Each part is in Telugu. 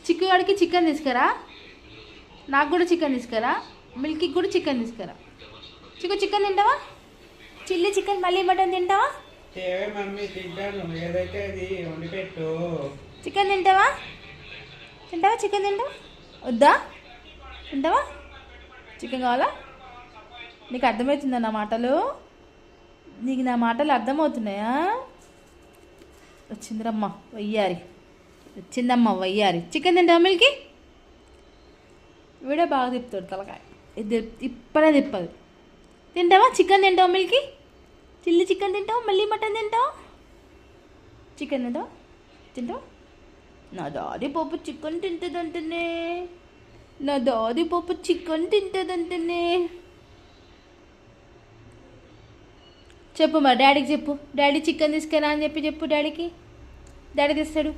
చిక్కుగాడికి చికెన్ తీసుకురా, నాకు కూడా చికెన్ తీసుకురా, మిల్కీకి కూడా చికెన్ తీసుకురా. చికెన్ తింటావా? చిల్లీ చికెన్ మళ్ళీ మటన్ తింటావా? మమ్మీ తింటాను, ఏదైతే అది వండి పెట్టు. చికెన్ తింటావా? చికెన్ తింటావా? వద్దా? తింటావా? చికెన్ కావాలా? నీకు అర్థమవుతుందా నా మాటలు? నీకు నా మాటలు అర్థమవుతున్నాయా? వచ్చిందిరమ్మా వయ్యారి, వచ్చిందమ్మా వయ్యారి. చికెన్ తింటావా మిల్కి? వీడే బాగా తిప్పుతాడు తలకాయ, ఇది ఇప్పుడే తిప్పదు. తింటావా? చికెన్ తింటావా మిల్కి? చిల్లీ చికెన్ తింటావా? మళ్ళీ మటన్ తింటావా? చికెన్ తింటావా? నా దాది పప్పు చికెన్ తింటుందంటేనే, నా దాది పప్పు చికెన్ తింటుందంటేనే. చెప్పు మరి డాడీకి చెప్పు, డాడీ చికెన్ తీసుకురా అని చెప్పు డాడీకి. డాడీ తెస్తాడు.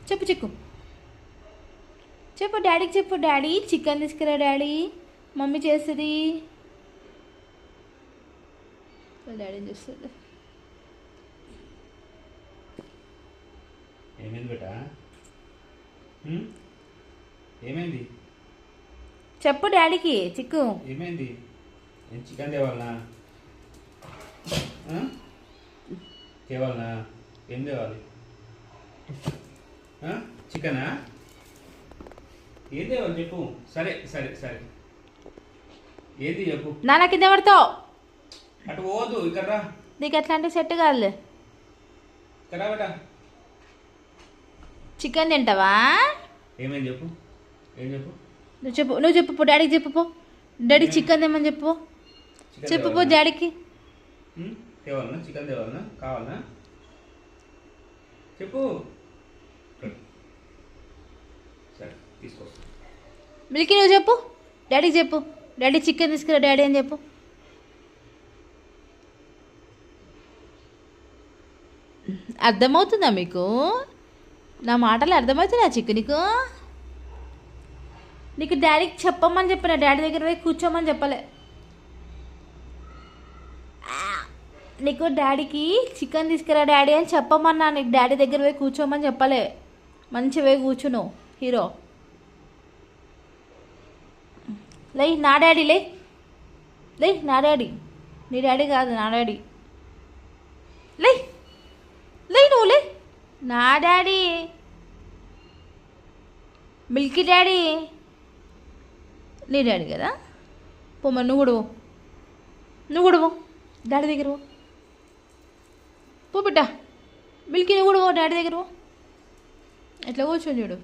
చెప్పు డాడీకి చెప్పు, డాడీ చికెన్ తీసుకురా డాడీ, మమ్మీ చేస్తుంది. డాడీని చూస్తుంది. ఏమైంది బేటా? ఏమైంది? చెప్పు డాడీకి. చిక్కు ఏమైంది? నేను చికెన్ తేవాలనా? తేవాలనా? ఏం తేవాలి? చికెనా? ఏం తేవాలి చెప్పు. సరే సరే సరే, ఏది చెప్పు. నాన్న కింద పడతావు. అటు పోవద్దు, ఇక్కడ రా. నీకు ఎట్లా అంటే సెట్ కాదులే. ఇక్కడ రా బేటా. చికెన్ తింటావా? ఏమైంది చెప్పు, ఏం చెప్పు. నువ్వు చెప్పు డాడీకి చెప్పు. డాడీ చికెన్ తెమ్మని చెప్పు. చెప్పు డాడీకి. తేవాలనా? చికెన్ తేవాలనా? కావాలనా? చెప్పు. సరే తీసుకొస్తా. మిల్కీ నువ్వు చెప్పు, డాడీకి చెప్పు. డాడీ చికెన్ తీసుకురా డాడీ అని చెప్పు. అర్థమవుతుందా మీకు? నా మాటలు అర్థమవుతుందా చిక్కు నీకు? నీకు డాడీకి చెప్పమని చెప్పిన, డాడీ దగ్గర పోయి కూర్చోమని చెప్పలే. నీకు డాడీకి చికెన్ తీసుకురా డాడీ అని చెప్పమన్నా, నీకు డాడీ దగ్గర పోయి కూర్చోమని చెప్పలే. మంచిగా పోయి కూర్చును హీరో. లే నా డాడీ, లే నా డాడీ. నీ డాడీ కాదు, నా డాడీ. లే నువ్వు లే. నా డాడీ మిల్కీ డాడీ, నీ డాడీ కదా. పోమ్మ నువ్వు కూడా పో డాడీ దగ్గర పో బిడ్డ. మిల్కీ నువ్వు కూడా పో డాడీ దగ్గర పో. ఎట్లా కూర్చొని చూడు.